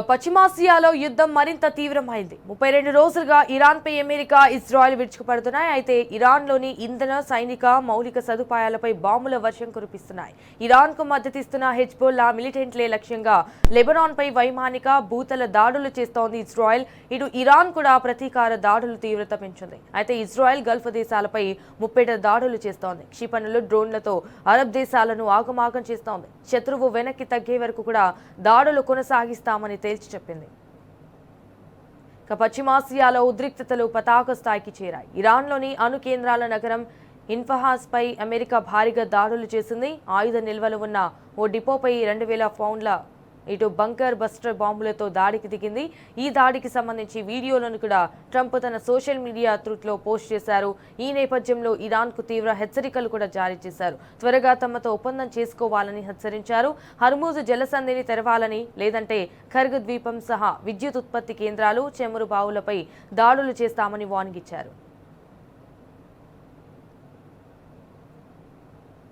పశ్చిమాసియాలో యుద్ధం మరింత తీవ్రమైంది. 32 రోజులుగా ఇరాన్పై అమెరికా, ఇజ్రాయెల్ విరుచుకుపడుతున్నాయి. అయితే ఇరాన్లోని ఇంధన, సైనిక, మౌలిక సదుపాయాలపై బాంబుల వర్షం కురిపిస్తున్నాయి. ఇరాన్కు మద్దతిస్తున్న హెజ్బొల్లా మిలిటెంట్లే లక్ష్యంగా లెబనాన్పై వైమానిక, భూతల దాడులు చేస్తోంది ఇజ్రాయెల్. ఇటు ఇరాన్ కూడా ప్రతీకార దాడులు తీవ్రత పెంచింది. అయితే ఇజ్రాయెల్ గల్ఫ్ దేశాలపై ముప్పెట దాడులు చేస్తోంది. క్షిపణులు, డ్రోన్లతో అరబ్ దేశాలను ఆగమాగం చేస్తోంది. శత్రువు వెనక్కి తగ్గే వరకు కూడా దాడులు కొనసాగిస్తామని తేల్చి చెప్పింది. పశ్చిమాసియాలో ఉద్రిక్తతలు పతాక స్థాయికి చేరాయి. ఇరాన్లోని అణు కేంద్రాల నగరం ఇన్ఫహాస్పై అమెరికా భారీగా దాడులు చేసింది. ఆయుధ నిల్వలు ఉన్న ఓ డిపోపై 2000 పౌండ్ల ఇటు బంకర్ బస్టర్ బాంబులతో దాడికి దిగింది. ఈ దాడికి సంబంధించి వీడియోలను కూడా ట్రంప్ తన సోషల్ మీడియా ట్రూత్లో పోస్ట్ చేశారు. ఈ నేపథ్యంలో ఇరాన్కు తీవ్ర హెచ్చరికలు కూడా జారీ చేశారు. త్వరగా తమతో ఒప్పందం చేసుకోవాలని హెచ్చరించారు. హర్మూజ్ జలసంధిని తెరవాలని, లేదంటే ఖర్గ్ ద్వీపం సహా విద్యుత్ ఉత్పత్తి కేంద్రాలు, చమురు బావులపై దాడులు చేస్తామని వార్నింగ్ ఇచ్చారు.